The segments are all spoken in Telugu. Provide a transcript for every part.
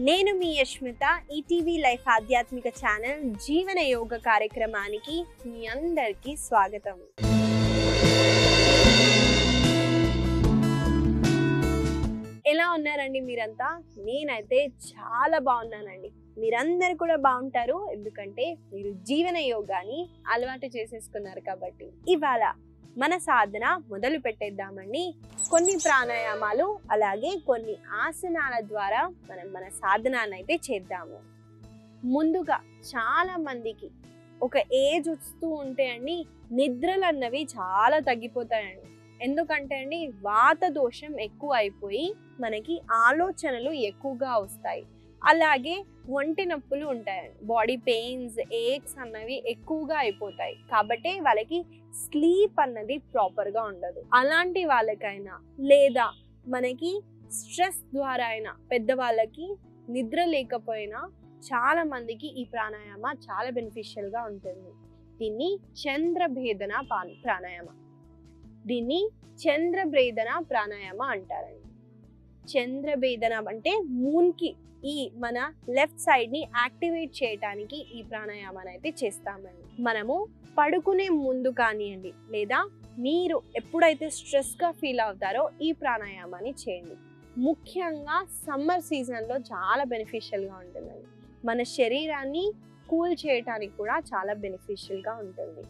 నేను మీ యష్మిత ఈటీవీ లైఫ్ ఆధ్యాత్మిక ఛానల్ జీవన యోగ కార్యక్రమానికి మీ అందరికీ స్వాగతం. ఎలా ఉన్నారండి మీరంతా? నేనైతే చాలా బాగున్నానండి. మీరందరూ కూడా బాగుంటారు, ఎందుకంటే మీరు జీవన యోగాని అలవాటు చేసేసుకున్నారు కాబట్టి. ఇవాళ మన సాధన మొదలు పెట్టేద్దామండి. కొన్ని ప్రాణాయామాలు అలాగే కొన్ని ఆసనాల ద్వారా మనం మన సాధనాన్ని అయితే చేద్దాము. ముందుగా చాలా మందికి ఒక ఏజ్ వస్తూ ఉంటే అండి నిద్రలు అన్నవి చాలా తగ్గిపోతాయండి. ఎందుకంటే అండి వాత దోషం ఎక్కువ అయిపోయి మనకి ఆలోచనలు ఎక్కువగా వస్తాయి. అలాగే ఒంటి నొప్పులు ఉంటాయండి, బాడీ పెయిన్స్, ఏక్స్ అన్నవి ఎక్కువగా అయిపోతాయి. కాబట్టి వాళ్ళకి స్లీప్ అన్నది ప్రాపర్గా ఉండదు. అలాంటి వాళ్ళకైనా లేదా మనకి స్ట్రెస్ ద్వారా అయినా పెద్దవాళ్ళకి నిద్ర లేకపోయినా చాలా మందికి ఈ ప్రాణాయామ చాలా బెనిఫిషియల్గా ఉంటుంది. దీన్ని చంద్రభేదన ప్రాణాయామ అంటారండి. చంద్రభేదన అంటే మూన్కి ఈ మన లెఫ్ట్ సైడ్ ని యాక్టివేట్ చేయడానికి ఈ ప్రాణాయామాన్ని అయితే చేస్తామండి. మనము పడుకునే ముందు కానివ్వండి లేదా మీరు ఎప్పుడైతే స్ట్రెస్ గా ఫీల్ అవుతారో ఈ ప్రాణాయామాన్ని చేయండి. ముఖ్యంగా సమ్మర్ సీజన్ లో చాలా బెనిఫిషియల్ గా ఉంటుందండి. మన శరీరాన్ని కూల్ చేయడానికి కూడా చాలా బెనిఫిషియల్ గా ఉంటుంది.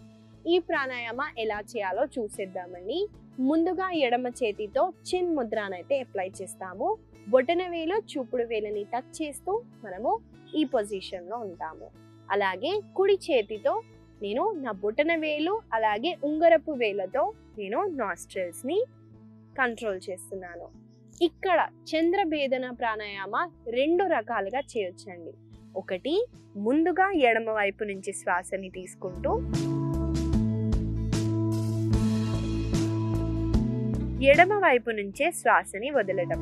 ఈ ప్రాణాయామ ఎలా చేయాలో చూసేద్దామండి. ముందుగా ఎడమ చేతితో చిన్ ముద్రను అయితే అప్లై చేస్తాము. బొటన వేలు చూపుడు వేలని టచ్ చేస్తూ మనము ఈ పొజిషన్ లో ఉంటాము. అలాగే కుడి చేతితో నేను నా బొటన వేలు అలాగే ఉంగరపు వేలతో నేను నాస్ట్రిల్స్ ని కంట్రోల్ చేస్తున్నాను. ఇక్కడ చంద్రభేదన ప్రాణాయామ రెండు రకాలుగా చేయొచ్చండి. ఒకటి, ముందుగా ఎడమ వైపు నుంచి శ్వాసని తీసుకుంటూ ఎడమ వైపు నుంచే శ్వాసని వదలడం.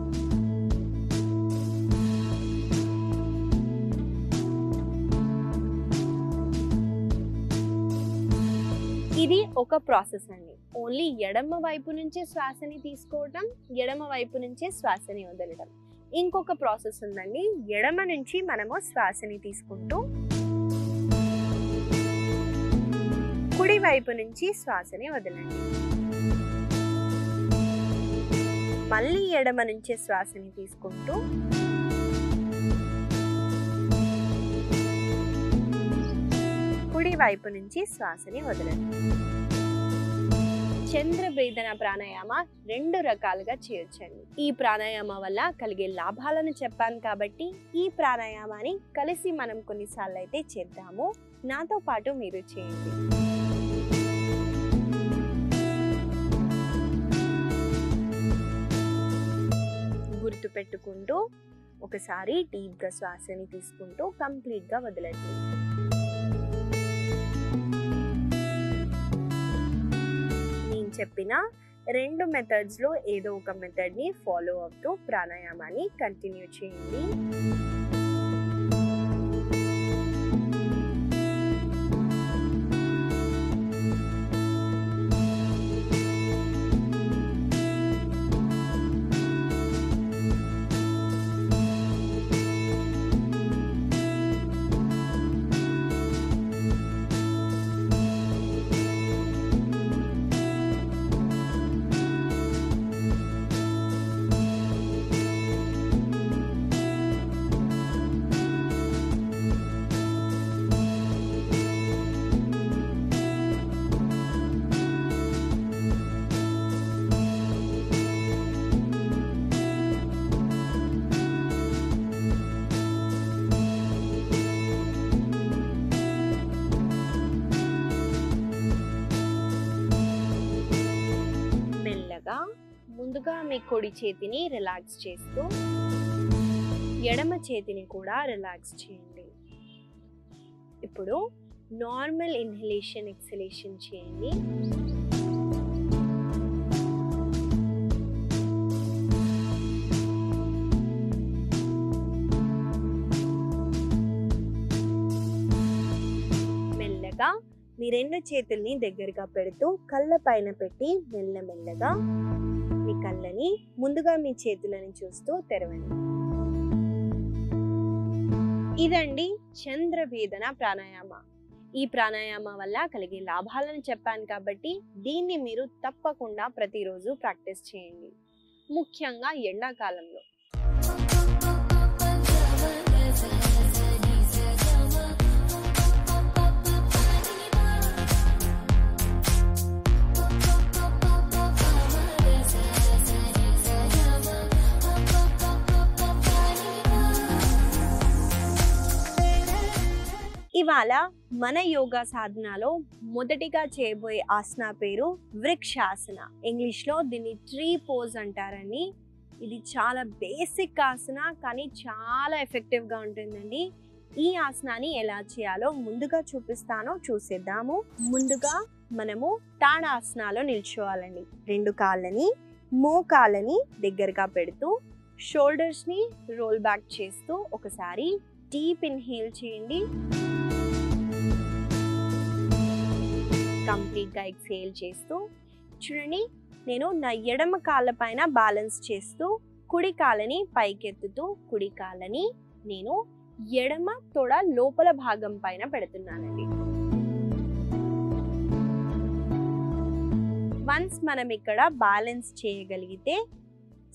ఇది ఒక ప్రాసెస్ అండి. ఓన్లీ ఎడమ వైపు నుంచే శ్వాసని తీసుకోవడం, ఎడమ వైపు నుంచే శ్వాసని వదలడం. ఇంకొక ప్రాసెస్ ఉందండి. ఎడమ నుంచి మనము శ్వాసని తీసుకుంటూ కుడి వైపు నుంచి శ్వాసని వదలండి. మళ్ళీ ఎడమ నుంచే శ్వాసని తీసుకుంటూ కుడి వైపు నుంచి శ్వాసని వదలండి. చంద్రభేదన ప్రాణాయామ రెండు రకాలుగా చేయొచ్చండి. ఈ ప్రాణాయామ వల్ల కలిగే లాభాలను చెప్పాను కాబట్టి ఈ ప్రాణాయామాన్ని కలిసి మనం కొన్నిసార్లు అయితే చేద్దాము. నాతో పాటు మీరు చేయండి. గుర్తు పెట్టుకుంటూ ఒకసారి డీప్ గా శ్వాసని తీసుకుంటూ కంప్లీట్ గా వదలండి. నేను చెప్పిన రెండు మెథడ్స్ లో ఏదో ఒక మెథడ్ ని ఫాలో అవుతూ ప్రాణాయామాన్ని కంటిన్యూ చేయండి. ముందుగా మీ కుడి చేతిని రిలాక్స్ చేస్తూ ఎడమ చేతిని కూడా రిలాక్స్ చేయండి. ఇప్పుడు నార్మల్ ఇన్హలేషన్ ఎక్సలేషన్ చేయండి. మెల్లగా మీ రెండు చేతుల్ని దగ్గరగా పెడుతూ కళ్ళ పైన పెట్టి మెల్లమెల్లగా మీ కళ్ళని ముందుగా మీ చేతులని చూస్తూ తెరవండి. ఇదండి చంద్రవేదన ప్రాణాయామ. ఈ ప్రాణాయామ వల్ల కలిగే లాభాలను చెప్పాను కాబట్టి దీన్ని మీరు తప్పకుండా ప్రతిరోజు ప్రాక్టీస్ చేయండి, ముఖ్యంగా ఎండాకాలంలో. ఇవాళ మన యోగా సాధనలో మొదటిగా చేయబోయే ఆసన పేరు వృక్షాసన. ఇంగ్లీష్లో దీన్ని ట్రీ పోజ్ అంటారని. ఇది చాలా బేసిక్ ఆసన కానీ చాలా ఎఫెక్టివ్గా ఉంటుందండి. ఈ ఆసనాన్ని ఎలా చేయాలో ముందుగా చూపిస్తానో చూసేద్దాము. ముందుగా మనము తాడాసనాలో నిల్చోవాలండి. 2 కాళ్ళని మోకాళ్ళని దగ్గరగా పెడుతూ షోల్డర్స్ని రోల్ బ్యాక్ చేస్తూ ఒకసారి డీప్ ఇన్హేల్ చేయండి. కంప్లీట్గా ఎక్స్హేల్ చేస్తూ చూడండి, నేను నా ఎడమ కాళ్ళ పైన బ్యాలెన్స్ చేస్తూ కుడి కాళ్ళని పైకెత్తుతూ కుడి కాళ్ళని నేను ఎడమ తొడ లోపల భాగం పైన పెడుతున్నానండి. వన్స్ మనం ఇక్కడ బ్యాలెన్స్ చేయగలిగితే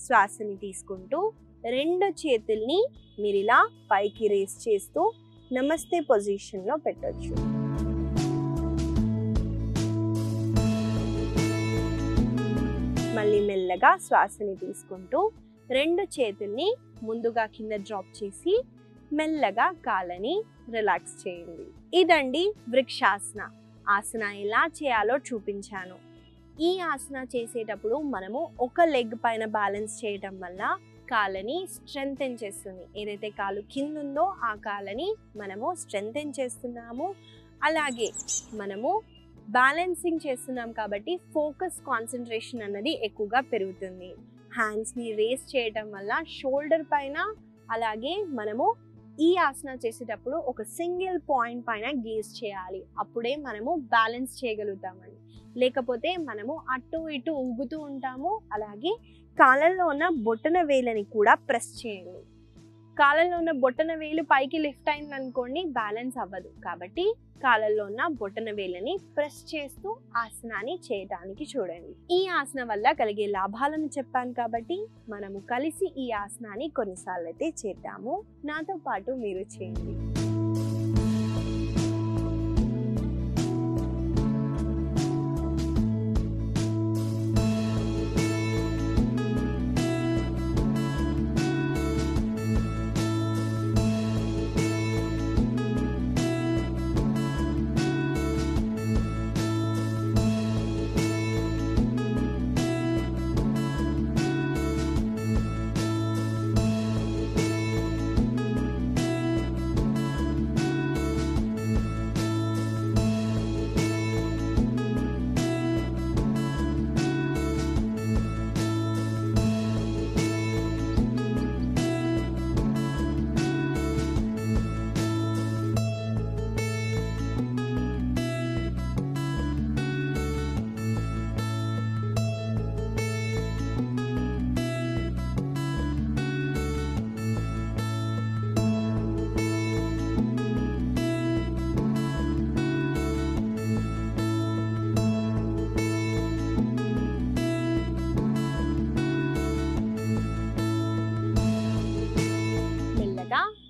శ్వాసని తీసుకుంటూ 2 చేతుల్ని మీరు ఇలా పైకి రేస్ చేస్తూ నమస్తే పొజిషన్లో పెట్టొచ్చు. మళ్ళీ మెల్లగా శ్వాసని తీసుకుంటూ 2 చేతుల్ని ముందుగా కింద డ్రాప్ చేసి మెల్లగా కాళ్ళని రిలాక్స్ చేయండి. ఇదండి వృక్షాసన. ఆసన ఎలా చేయాలో చూపించాను. ఈ ఆసన చేసేటప్పుడు మనము ఒక లెగ్ పైన బ్యాలెన్స్ చేయటం వల్ల కాళ్ళని స్ట్రెంగ్తెన్ చేస్తుంది. ఏదైతే కాలు కింద ఉందో ఆ కాళ్ళని మనము స్ట్రెంగ్తెన్ చేస్తున్నాము. అలాగే మనము బ్యాలెన్సింగ్ చేస్తున్నాం కాబట్టి ఫోకస్ కాన్సన్ట్రేషన్ అన్నది ఎక్కువగా పెరుగుతుంది. హ్యాండ్స్ని రేస్ చేయటం వల్ల షోల్డర్ పైన, అలాగే మనము ఈ ఆసన చేసేటప్పుడు ఒక సింగిల్ పాయింట్ పైన గేజ్ చేయాలి. అప్పుడే మనము బ్యాలెన్స్ చేయగలుగుతామండి. లేకపోతే మనము అటు ఇటు ఊగుతూ ఉంటాము. అలాగే కాళ్ళల్లో ఉన్న బొటన వేలని కూడా ప్రెస్ చేయండి. కాళ్ళల్లో ఉన్న బొటన వేలు పైకి లిఫ్ట్ అయింది అనుకోండి, బ్యాలెన్స్ అవ్వదు. కాబట్టి కాళ్ళల్లో ఉన్న బొటన వేలని ప్రెస్ చేస్తూ ఆసనాన్ని చేయడానికి చూడండి. ఈ ఆసన వల్ల కలిగే లాభాలను చెప్పాను కాబట్టి మనము కలిసి ఈ ఆసనాన్ని కొన్నిసార్లు అయితే చేద్దాము. నాతో పాటు మీరు చేయండి.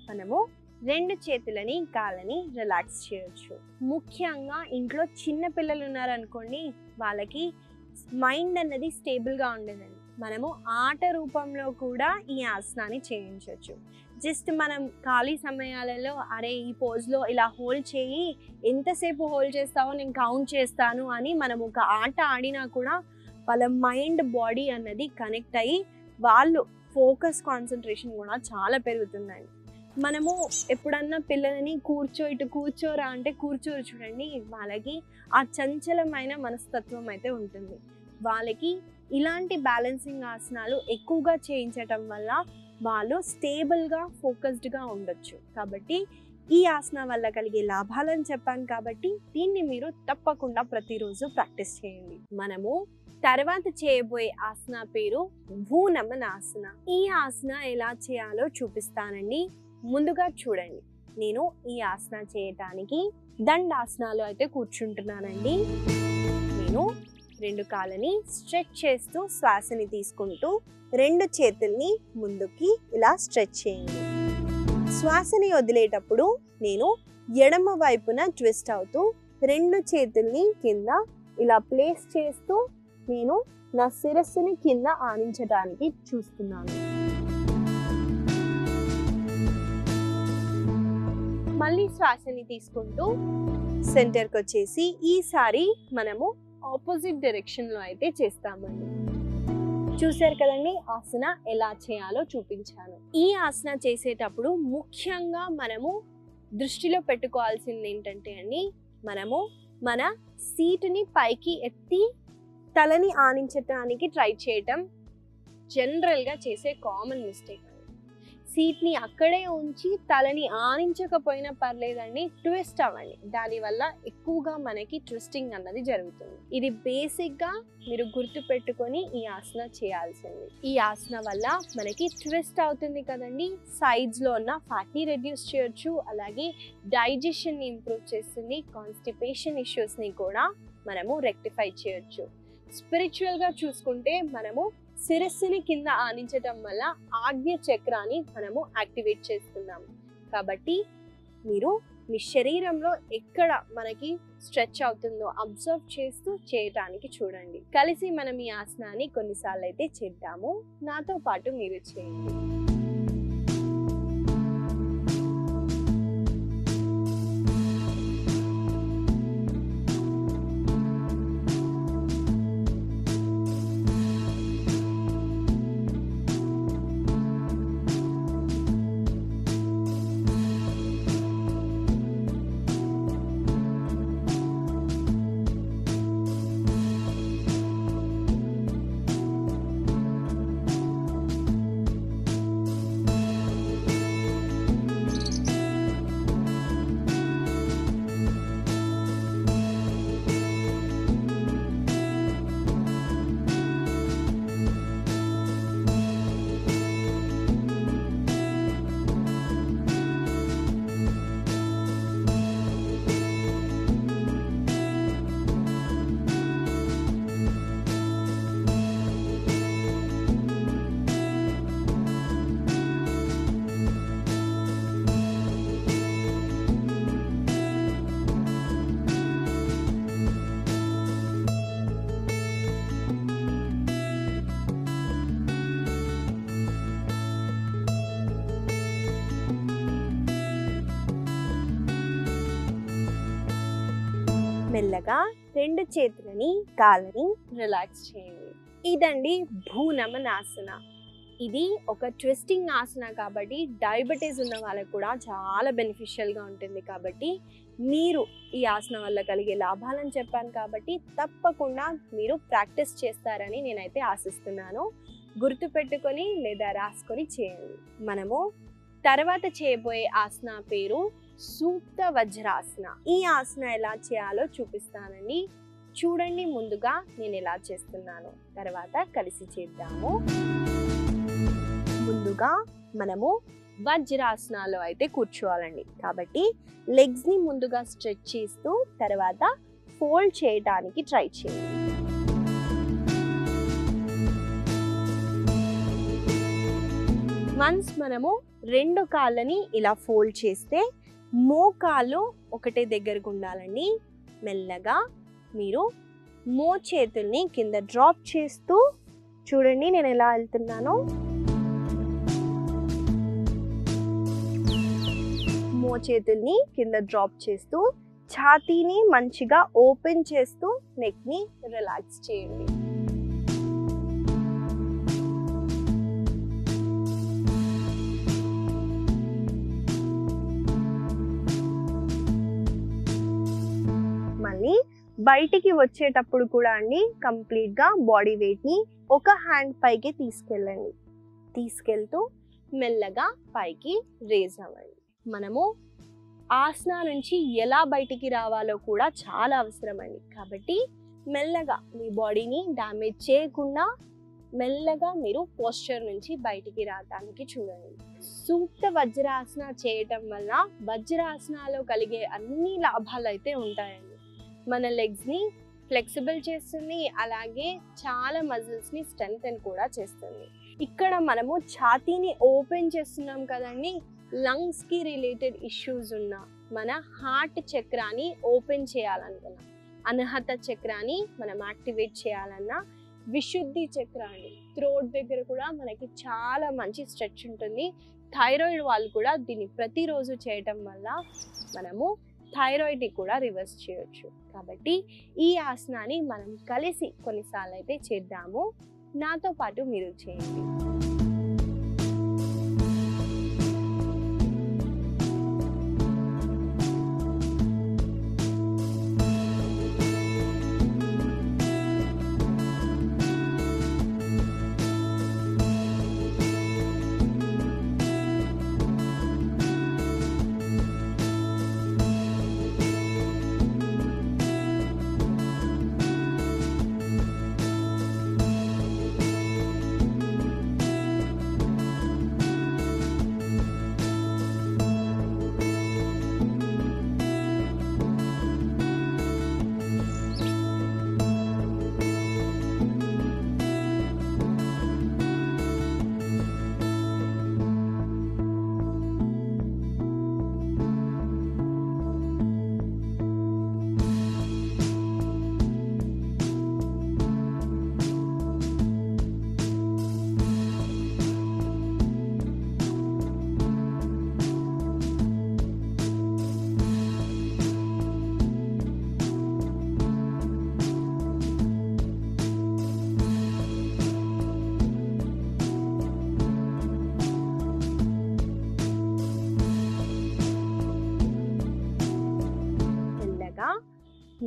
మనము 2 చేతులని కాళ్ళని రిలాక్స్ చేయొచ్చు. ముఖ్యంగా ఇంట్లో చిన్న పిల్లలు ఉన్నారనుకోండి, వాళ్ళకి మైండ్ అన్నది స్టేబుల్గా ఉండదండి. మనము ఆట రూపంలో కూడా ఈ ఆసనాన్ని చేయించవచ్చు. జస్ట్ మనం ఖాళీ సమయాలలో అరే ఈ పోజ్లో ఇలా హోల్డ్ చేయి, ఎంతసేపు హోల్డ్ చేస్తావో నేను కౌంట్ చేస్తాను అని మనం ఒక ఆట ఆడినా కూడా వాళ్ళ మైండ్ బాడీ అన్నది కనెక్ట్ అయ్యి వాళ్ళు ఫోకస్ కాన్సన్ట్రేషన్ కూడా చాలా పెరుగుతుందండి. మనము ఎప్పుడన్నా పిల్లలని ఇటు కూర్చోరా అంటే కూర్చోరు చూడండి, వాళ్ళకి ఆ చంచలమైన మనస్తత్వం అయితే ఉంటుంది. వాళ్ళకి ఇలాంటి బ్యాలెన్సింగ్ ఆసనాలు ఎక్కువగా చేయించటం వల్ల వాళ్ళు స్టేబుల్గా ఫోకస్డ్గా ఉండొచ్చు. కాబట్టి ఈ ఆసన వల్ల కలిగే లాభాలను చెప్పాను కాబట్టి దీన్ని మీరు తప్పకుండా ప్రతిరోజు ప్రాక్టీస్ చేయండి. మనము తర్వాత చేయబోయే ఆసన పేరు భూనమనాసన. ఈ ఆసన ఎలా చేయాలో చూపిస్తానండి. ముందుగా చూడండి, నేను ఈ ఆసన చేయటానికి దండాసనాలు అయితే కూర్చుంటున్నానండి. నేను 2 కాళ్ళని స్ట్రెచ్ చేస్తూ శ్వాసని తీసుకుంటూ 2 చేతుల్ని ముందుకి ఇలా స్ట్రెచ్ చేయండి. శ్వాసని వదిలేటప్పుడు నేను ఎడమ వైపున ట్విస్ట్ అవుతూ 2 చేతుల్ని కింద ఇలా ప్లేస్ చేస్తూ నేను నా శిరస్సుని కింద ఆనించడానికి చూస్తున్నాను. మళ్ళీ శ్వాసని తీసుకుంటూ సెంటర్కి వచ్చేసి ఈసారి మనము ఆపోజిట్ డైరెక్షన్లో అయితే చేస్తామండి. చూసారు కదండి ఆసన ఎలా చేయాలో చూపించాను. ఈ ఆసన చేసేటప్పుడు ముఖ్యంగా మనము దృష్టిలో పెట్టుకోవాల్సింది ఏంటంటే అండి, మనము మన సీటుని పైకి ఎత్తి తలని ఆనించడానికి ట్రై చేయటం జనరల్గా చేసే కామన్ మిస్టేక్. సీట్ని అక్కడే ఉంచి తలని ఆనించకపోయినా పర్లేదండి, ట్విస్ట్ అవ్వండి. దానివల్ల ఎక్కువగా మనకి ట్విస్టింగ్ అన్నది జరుగుతుంది. ఇది బేసిక్గా మీరు గుర్తు పెట్టుకొని ఈ ఆసన చేయాల్సింది. ఈ ఆసన వల్ల మనకి ట్విస్ట్ అవుతుంది కదండి, సైడ్స్లో ఉన్న ఫ్యాట్ని రెడ్యూస్ చేయొచ్చు, అలాగే డైజెషన్ని ఇంప్రూవ్ చేస్తుంది, కాన్స్టిపేషన్ ఇష్యూస్ని కూడా మనము రెక్టిఫై చేయొచ్చు. స్పిరిచువల్గా చూసుకుంటే మనము శిరస్సుని కింద ఆనించటం వల్ల ఆజ్ఞ చక్రాన్ని మనము యాక్టివేట్ చేస్తున్నాము. కాబట్టి మీరు మీ శరీరంలో ఎక్కడ మనకి స్ట్రెచ్ అవుతుందో అబ్జర్వ్ చేస్తూ చేయటానికి చూడండి. కలిసి మనం ఈ ఆసనాన్ని కొన్నిసార్లు అయితే చేద్దాము. నాతో పాటు మీరు చేయండి. మెల్లగా 2 చేతులని కాళ్ళని రిలాక్స్ చేయండి. ఇదండి భూనమనాసన. ఇది ఒక ట్విస్టింగ్ ఆసన కాబట్టి డయాబెటీస్ ఉన్న వాళ్ళకు కూడా చాలా బెనిఫిషియల్గా ఉంటుంది. కాబట్టి మీరు ఈ ఆసన వల్ల కలిగే లాభాలను చెప్పాను కాబట్టి తప్పకుండా మీరు ప్రాక్టీస్ చేస్తారని నేనైతే ఆశిస్తున్నాను. గుర్తుపెట్టుకొని లేదా రాసుకొని చేయండి. మనము తర్వాత చేయబోయే ఆసన పేరు సూక్త వజ్రాసన. ఈ ఆసన ఎలా చేయాలో చూపిస్తానండి. చూడండి ముందుగా నేను ఎలా చేస్తున్నాను, తర్వాత కలిసి చేద్దాము. ముందుగా మనము వజ్రాసనాలో అయితే కూర్చోవాలండి. కాబట్టి లెగ్స్ని ముందుగా స్ట్రెచ్ చేస్తూ తర్వాత ఫోల్డ్ చేయడానికి ట్రై చేయండి. వన్స్ మనము 2 కాళ్ళని ఇలా ఫోల్డ్ చేస్తే మోకాళ్ళు ఒకటే దగ్గరకు ఉండాలండి. మెల్లగా మీరు చేతుల్ని కింద డ్రాప్ చేస్తూ చూడండి నేను ఎలా వెళ్తున్నానో. చేతుల్ని కింద డ్రాప్ చేస్తూ ఛాతీని మంచిగా ఓపెన్ చేస్తూ నెక్ని రిలాక్స్ చేయండి. మళ్ళీ బయటికి వచ్చేటప్పుడు కూడా అండి కంప్లీట్గా బాడీ వెయిట్ని ఒక హ్యాండ్ పైకి తీసుకెళ్ళండి. తీసుకెళ్తూ మెల్లగా పైకి రేజ్ అవ్వండి. మనము ఆసన నుంచి ఎలా బయటికి రావాలో కూడా చాలా అవసరం అండి. కాబట్టి మెల్లగా మీ బాడీని డ్యామేజ్ చేయకుండా మెల్లగా మీరు పోస్చర్ నుంచి బయటికి రావడానికి చూడండి. సూక్త వజ్రాసన చేయటం వల్ల వజ్రాసనాలో కలిగే అన్ని లాభాలు అయితే ఉంటాయండి. మన లెగ్స్ని ఫ్లెక్సిబుల్ చేస్తుంది, అలాగే చాలా మజిల్స్ని స్ట్రెంగ్తెన్ కూడా చేస్తుంది. ఇక్కడ మనము ఛాతీని ఓపెన్ చేస్తున్నాం కదండి. లంగ్స్కి రిలేటెడ్ ఇష్యూస్ ఉన్న మన హార్ట్ చక్రాన్ని ఓపెన్ చేయాలనుకున్నాం, అనహత చక్రాన్ని మనం యాక్టివేట్ చేయాలన్నా, విశుద్ధి చక్రాన్ని థ్రోట్ దగ్గర కూడా మనకి చాలా మంచి స్ట్రెచ్ ఉంటుంది. థైరాయిడ్ వాళ్ళు కూడా దీన్ని ప్రతిరోజు చేయటం వల్ల మనము థైరాయిడ్ని కూడా రివర్స్ చేయొచ్చు. కాబట్టి ఈ ఆసనాన్ని మనం కలిసి కొన్నిసార్లు అయితే చేద్దాము. నాతో పాటు మీరు చేయండి.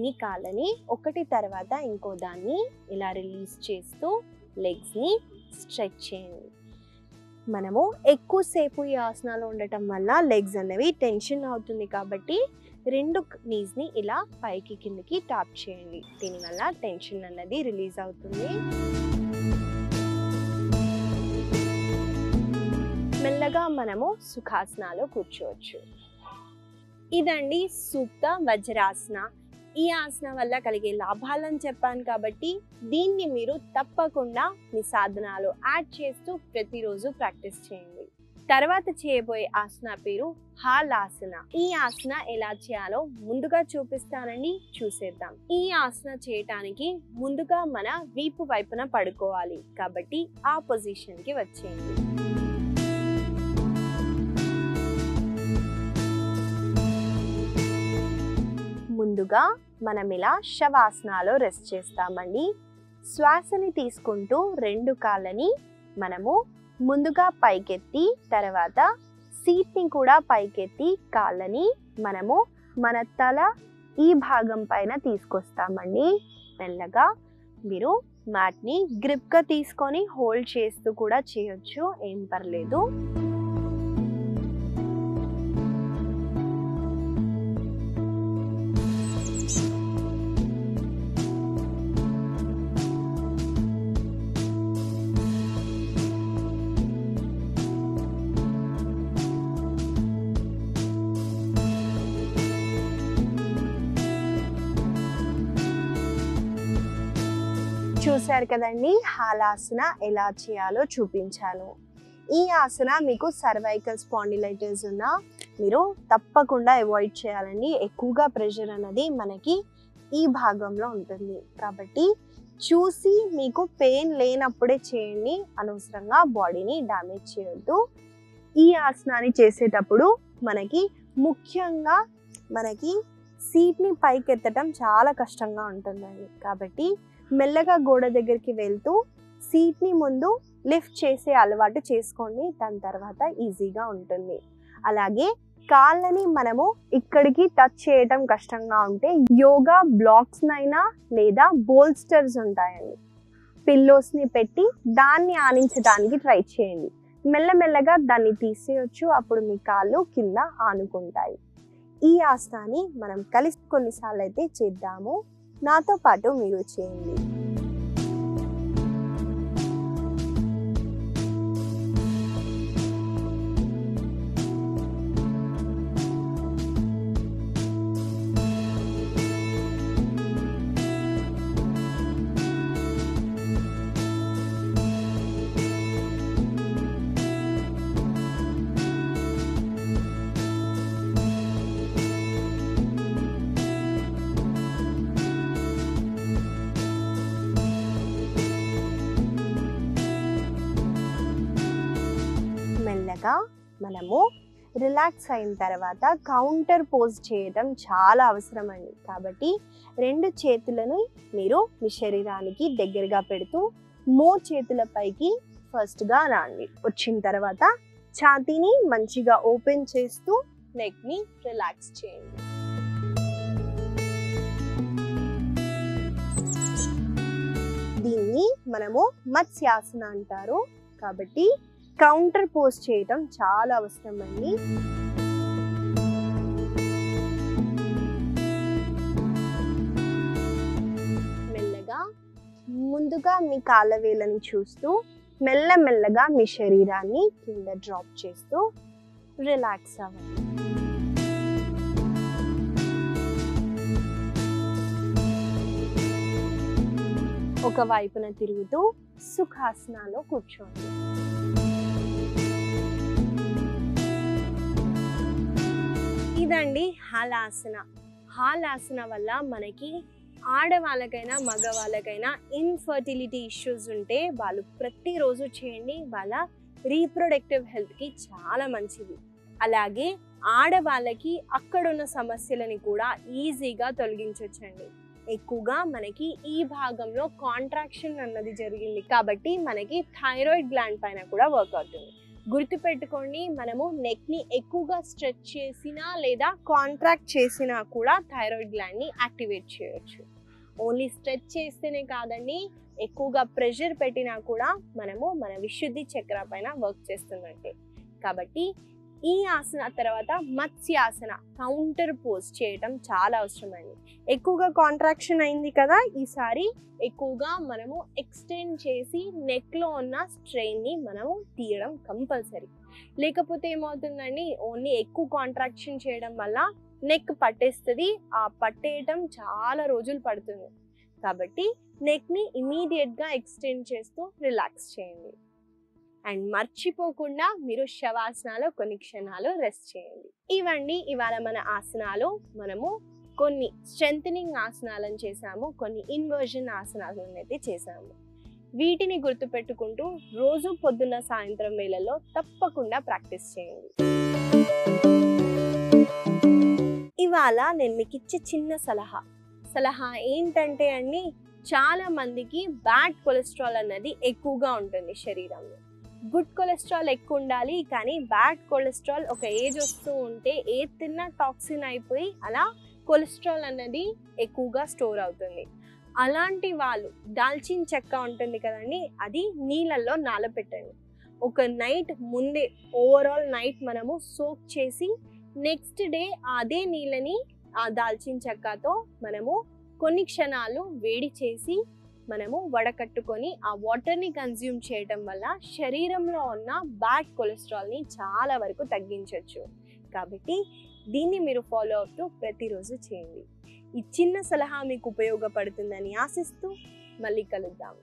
మీ కాళ్ళని ఒకటి తర్వాత ఇంకో దాన్ని ఇలా రిలీజ్ చేస్తూ లెగ్స్ని స్ట్రెచ్ చేయండి. మనము ఎక్కువసేపు ఈ ఆసనాలు ఉండటం వల్ల లెగ్స్ అనేవి టెన్షన్ అవుతుంది కాబట్టి 2 నీస్ని ఇలా పైకి కిందకి టాప్ చేయండి. దీనివల్ల టెన్షన్ అన్నది రిలీజ్ అవుతుంది. మెల్లగా మనము సుఖాసనాలో కూర్చోవచ్చు. ఇదండి సూక్త వజ్రాసన. ఈ ఆసనం వల్ల కలిగే లాభాలను చెప్పాను కాబట్టి దీన్ని మీరు తప్పకుండా మీ సాధనాలో యాడ్ చేస్తూ ప్రతిరోజు ప్రాక్టీస్ చేయండి. తర్వాత చేయబోయే ఆసన పేరు హాలాసన. ఈ ఆసన ఎలా చేయాలో ముందుగా చూపిస్తానండి, చూసేద్దాం. ఈ ఆసన చేయటానికి ముందుగా మన వీపు వైపున పడుకోవాలి కాబట్టి ఆ పొజిషన్కి వచ్చేయండి. ముందుగా మనం ఇలా శవాసనాలో రెస్ట్ చేస్తామండి. శ్వాసని తీసుకుంటూ 2 కాళ్ళని మనము ముందుగా పైకెత్తి, తర్వాత సీట్ని కూడా పైకెత్తి కాళ్ళని మనము మన తల ఈ భాగం పైన తీసుకొస్తామండి. మెల్లగా మీరు మ్యాట్ని గ్రిప్గా తీసుకొని హోల్డ్ చేస్తూ కూడా చేయొచ్చు, ఏం పర్లేదు. చూశారు కదండి హాలాసన ఎలా చేయాలో చూపించాను. ఈ ఆసన మీకు సర్వైకల్ స్పాండిలైటిస్ ఉన్నా మీరు తప్పకుండా అవాయిడ్ చేయాలండి. ఎక్కువగా ప్రెషర్ అన్నది మనకి ఈ భాగంలో ఉంటుంది కాబట్టి చూసి మీకు పెయిన్ లేనప్పుడే చేయండి, అనవసరంగా బాడీని డ్యామేజ్ చేయొద్దు. ఈ ఆసనాన్ని చేసేటప్పుడు మనకి ముఖ్యంగా సీట్ని పైకెత్తడం చాలా కష్టంగా ఉంటుందండి. కాబట్టి మెల్లగా గోడ దగ్గరికి వెళ్తూ సీట్ని ముందు లిఫ్ట్ చేసే అలవాటు చేసుకోండి, దాని తర్వాత ఈజీగా ఉంటుంది. అలాగే కాళ్ళని మనము ఇక్కడికి టచ్ చేయటం కష్టంగా ఉంటే యోగా బ్లాక్స్నైనా లేదా బోల్స్టర్స్ ఉంటాయండి, పిల్లోస్ని పెట్టి దాన్ని ఆనించడానికి ట్రై చేయండి. మెల్లమెల్లగా దాన్ని తీసేయచ్చు, అప్పుడు మీ కాళ్ళు కింద ఆనుకుంటాయి. ఈ ఆసనాన్ని మనం కలిసి కొన్నిసార్లు అయితే చేద్దాము. నాతో పాటు మీరు చేయండి. మెల్లగా మనము రిలాక్స్ అయిన తర్వాత కౌంటర్ పోజ్ చేయడం చాలా అవసరం అండి. కాబట్టి 2 చేతులను మీరు మీ శరీరానికి దగ్గరగా పెడుతూ చేతుల పైకి ఫస్ట్గా రాండి. వచ్చిన తర్వాత ఛాతీని మంచిగా ఓపెన్ చేస్తూ నెక్ని రిలాక్స్ చేయండి. దీన్ని మనము మత్స్యాసన అంటారు. కాబట్టి కౌంటర్ పోజ్ చేయటం చాలా అవసరం అండి. మెల్లగా ముందుగా మీ కాళ్ళ వేళ్ళని చూస్తూ మెల్లమెల్లగా మీ శరీరాన్ని కింద డ్రాప్ చేస్తూ రిలాక్స్ అవ్వండి. ఒక వైపున తిరుగుతూ సుఖాసనాలో కూర్చోండి. ఇదండి హాలాసన. హాలాసన వల్ల మనకి ఆడవాళ్ళకైనా మగవాళ్ళకైనా ఇన్ఫర్టిలిటీ ఇష్యూస్ ఉంటే వాళ్ళు ప్రతిరోజు చేయండి. వాళ్ళ రీప్రొడక్టివ్ హెల్త్కి చాలా మంచిది. అలాగే ఆడవాళ్ళకి అక్కడున్న సమస్యలని కూడా ఈజీగా తొలగించవచ్చండి. ఎక్కువగా మనకి ఈ భాగంలో కాంట్రాక్షన్ అన్నది జరిగింది కాబట్టి మనకి థైరాయిడ్ గ్లాండ్ పైన కూడా వర్క్ అవుతుంది. గుర్తుపెట్టుకోండి, మనము నెక్ని ఎక్కువగా స్ట్రెచ్ చేసినా లేదా కాంట్రాక్ట్ చేసినా కూడా థైరాయిడ్ గ్లాండ్ని యాక్టివేట్ చేయొచ్చు. ఓన్లీ స్ట్రెచ్ చేస్తేనే కాదండి, ఎక్కువగా ప్రెషర్ పెట్టినా కూడా మనము మన విశుద్ధి చక్ర పైన వర్క్ చేస్తున్నట్టే. కాబట్టి ఈ ఆసన తర్వాత మత్స్యాసన కౌంటర్ పోజ్ చేయటం చాలా అవసరమండి. ఎక్కువగా కాంట్రాక్షన్ అయింది కదా, ఈసారి ఎక్కువగా మనము ఎక్స్టెండ్ చేసి నెక్లో ఉన్న స్ట్రెయిన్ని మనము తీయడం కంపల్సరీ. లేకపోతే ఏమవుతుందండి, ఓన్లీ ఎక్కువ కాంట్రాక్షన్ చేయడం వల్ల నెక్ పట్టేస్తుంది. ఆ పట్టేయటం చాలా రోజులు పడుతుంది. కాబట్టి నెక్ని ఇమీడియట్గా ఎక్స్టెండ్ చేస్తూ రిలాక్స్ చేయండి. అండ్ మర్చిపోకుండా మీరు శవాసనాలో కొన్ని క్షణాలు రెస్ట్ చేయండి. ఇవండి ఇవాళ మన ఆసనాలు. మనము కొన్ని స్ట్రెంథనింగ్ ఆసనాలను చేసాము, కొన్ని ఇన్వర్జన్ ఆసనాలను అయితే చేసాము. వీటిని గుర్తుపెట్టుకుంటూ రోజు పొద్దున్న సాయంత్రం వేళల్లో తప్పకుండా ప్రాక్టీస్ చేయండి. ఇవాళ నేను మీకు ఇచ్చే చిన్న సలహా ఏంటంటే అండి, చాలా మందికి బ్యాడ్ కొలెస్ట్రాల్ అన్నది ఎక్కువగా ఉంటుంది శరీరంలో. గుడ్ కొలెస్ట్రాల్ ఎక్కువ ఉండాలి, కానీ బ్యాడ్ కొలెస్ట్రాల్ ఒక ఏజ్ వస్తూ ఉంటే ఏది తిన్నా టాక్సిన్ అయిపోయి అలా కొలెస్ట్రాల్ అన్నది ఎక్కువగా స్టోర్ అవుతుంది. అలాంటి వాళ్ళు దాల్చిన చెక్క ఉంటుంది కదండి, అది నీళ్ళల్లో నానబెట్టండి. ఒక నైట్ ముందే ఓవరాల్ నైట్ మనము సోక్ చేసి నెక్స్ట్ డే అదే నీళ్ళని ఆ దాల్చిన చెక్కతో మనము కొన్ని క్షణాలు వేడి చేసి మనము వడకట్టుకొని ఆ వాటర్ని కన్జ్యూమ్ చేయటం వల్ల శరీరంలో ఉన్న బ్యాడ్ కొలెస్ట్రాల్ని చాలా వరకు తగ్గించవచ్చు. కాబట్టి దీన్ని మీరు ఫాలో అవుతూ ప్రతిరోజు చేయండి. ఈ చిన్న సలహా మీకు ఉపయోగపడుతుందని ఆశిస్తూ మళ్ళీ కలుద్దాము.